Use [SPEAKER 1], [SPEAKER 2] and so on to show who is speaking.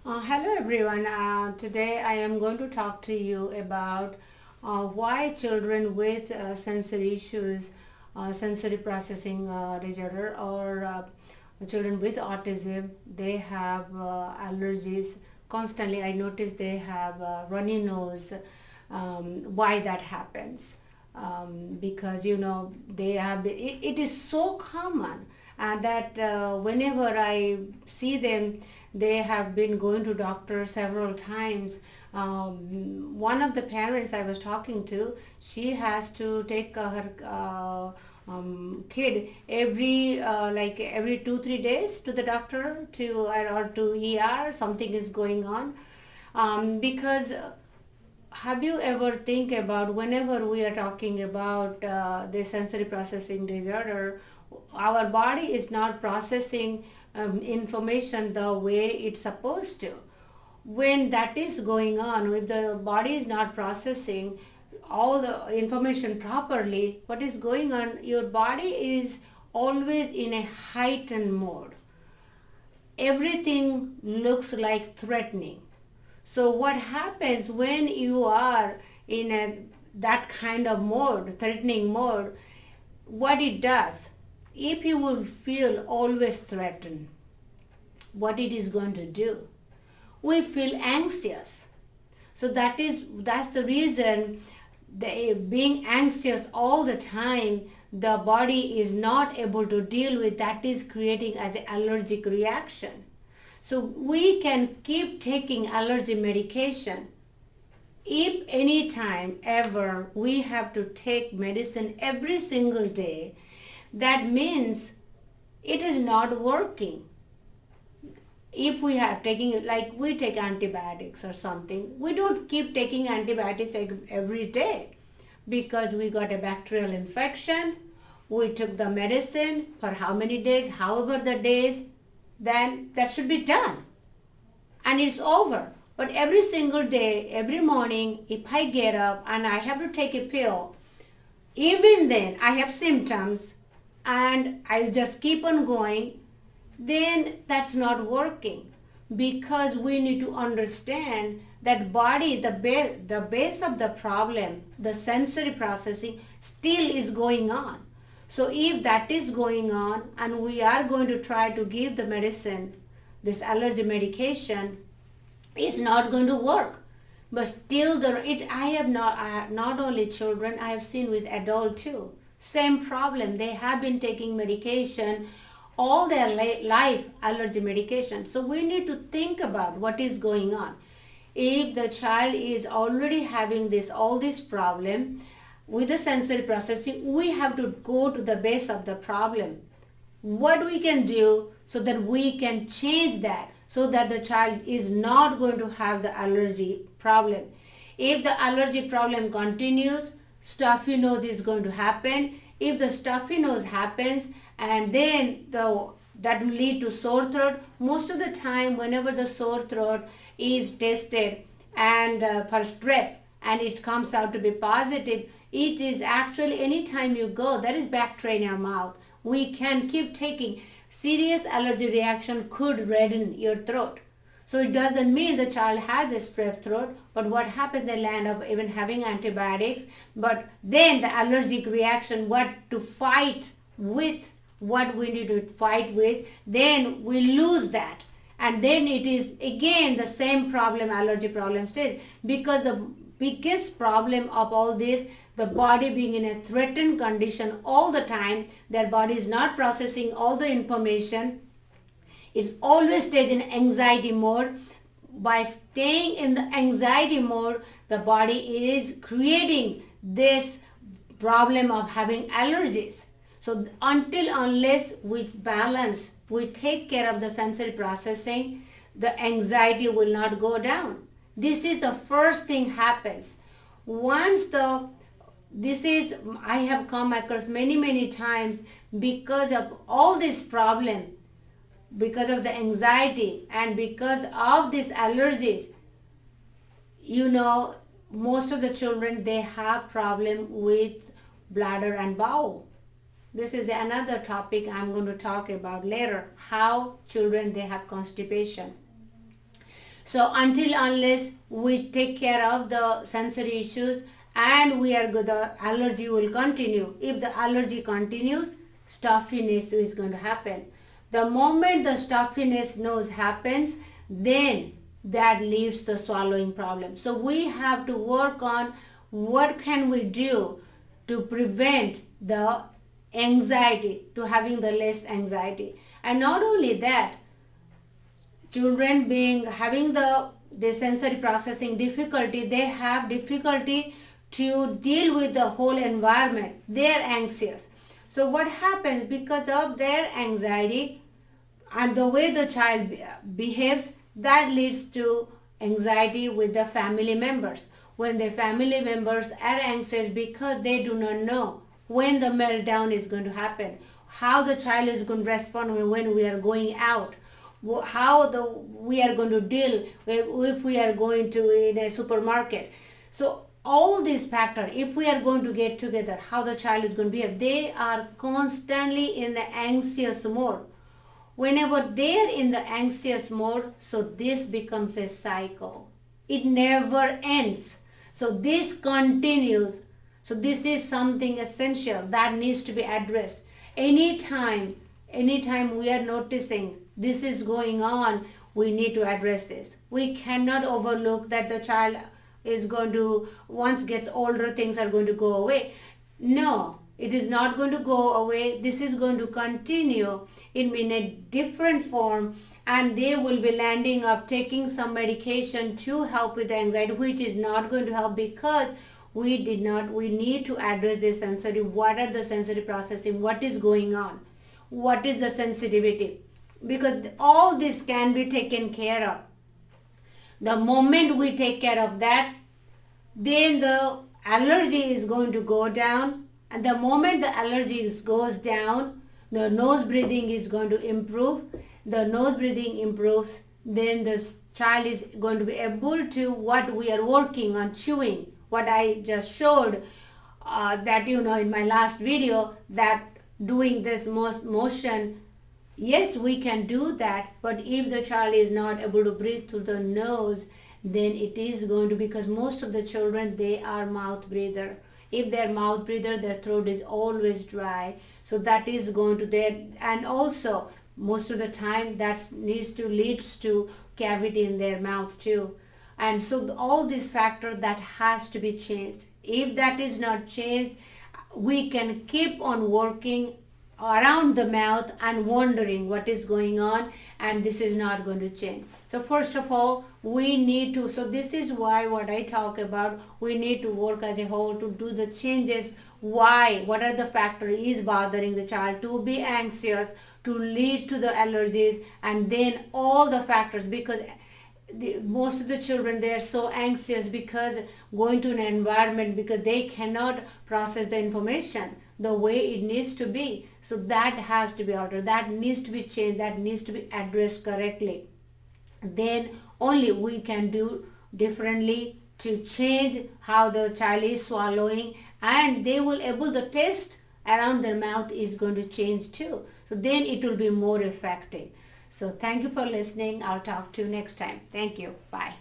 [SPEAKER 1] Hello everyone. Today I am going to talk to you about why children with sensory issues, sensory processing disorder, or children with autism, they have allergies constantly. I notice they have runny nose. Why that happens? Because they have it is so common that whenever I see them, they have been going to doctor several times. One of the parents I was talking to, she has to take her kid every 2-3 days to the doctor to or to ER. Something is going on because have you ever think about whenever we are talking about the sensory processing disorder, our body is not processing information the way it's supposed to. When that is going on, if the body is not processing all the information properly, what is going on, your body is always in a heightened mode. Everything looks like threatening. So what happens when you are in that kind of mode, threatening mode, what it does, if you will feel always threatened, what it is going to do, we feel anxious. So that's the reason, being anxious all the time, the body is not able to deal with that, is creating as an allergic reaction. So we can keep taking allergy medication. If any time ever we have to take medicine every single day, that means it is not working. If we have taking it, like we take antibiotics or something, we don't keep taking antibiotics every day because we got a bacterial infection. We took the medicine for how many days, however the days, then that should be done and it's over. But every single day, every morning, if I get up and I have to take a pill, even then I have symptoms and I just keep on going, then that's not working, because we need to understand that body, the base of the problem, the sensory processing still is going on. So if that is going on and we are going to try to give the medicine, this allergy medication, is not going to work. But still I have not only children, I have seen with adult too. Same problem. They have been taking medication all their life, allergy medication. So we need to think about what is going on. If the child is already having all this problem with the sensory processing, we have to go to the base of the problem. What we can do so that we can change that, so that the child is not going to have the allergy problem. If the allergy problem continues, stuffy nose is going to happen. If the stuffy nose happens, and then that will lead to sore throat. Most of the time, whenever the sore throat is tested and for strep and it comes out to be positive, it is actually, anytime you go, there is bacteria in your mouth. We can keep taking. Serious allergy reaction could redden your throat. So it doesn't mean the child has a strep throat, but what happens, they land up even having antibiotics, but then the allergic reaction, what to fight with, what we need to fight with, then we lose that. And then it is again the same problem, allergy problem stage, because the biggest problem of all this, the body being in a threatened condition all the time, their body is not processing all the information. It's always stays in anxiety mode. By staying in the anxiety mode, the body is creating this problem of having allergies. So unless we balance, we take care of the sensory processing, the anxiety will not go down. This is the first thing happens. I have come across many times, because of all this problem, because of the anxiety and because of these allergies, most of the children, they have problem with bladder and bowel. This is another topic I'm going to talk about later, how children, they have constipation. So until unless we take care of the sensory issues and we are good, the allergy will continue. If the allergy continues, stuffiness is going to happen. The moment the stuffiness nose happens, then that leads to swallowing problem. So we have to work on what can we do to prevent the anxiety, to having the less anxiety. And not only that, children being having the sensory processing difficulty, they have difficulty to deal with the whole environment. They are anxious. So what happens because of their anxiety and the way the child behaves, that leads to anxiety with the family members. When the family members are anxious because they do not know when the meltdown is going to happen, how the child is going to respond when we are going out, how we are going to deal if we are going to in a supermarket. So all these factors, if we are going to get together, how the child is going to behave, they are constantly in the anxious mode. Whenever they are in the anxious mode, so this becomes a cycle. It never ends. So this continues. So this is something essential that needs to be addressed. Anytime we are noticing this is going on, we need to address this. We cannot overlook that the child is going to, once gets older, things are going to go away. No, it is not going to go away. This is going to continue in a different form, and they will be landing up taking some medication to help with the anxiety, which is not going to help because we need to address this sensory. What are the sensory processing? What is going on? What is the sensitivity? Because all this can be taken care of. The moment we take care of that, then the allergy is going to go down. And the moment the allergy goes down, the nose breathing is going to improve. The nose breathing improves, then the child is going to be able to, what we are working on, chewing, what I just showed that in my last video, that doing this motion, yes, we can do that, but if the child is not able to breathe through the nose, then it is going to, because most of the children, they are mouth breather. If they're mouth breather, their throat is always dry. So that is going to there, and also most of the time that leads to cavity in their mouth too. And so all these factors that has to be changed. If that is not changed, we can keep on working around the mouth and wondering what is going on, and this is not going to change. So first of all, we need to, so this is why what I talk about, we need to work as a whole to do the changes. Why? What are the factors is bothering the child to be anxious, to lead to the allergies, and then all the factors, because most of the children, they are so anxious because going to an environment, because they cannot process the information the way it needs to be. So that has to be altered, that needs to be changed, that needs to be addressed correctly. Then only we can do differently to change how the child is swallowing, and they will able, the taste around their mouth is going to change too. So then it will be more effective. So thank you for listening. I'll talk to you next time. Thank you. Bye.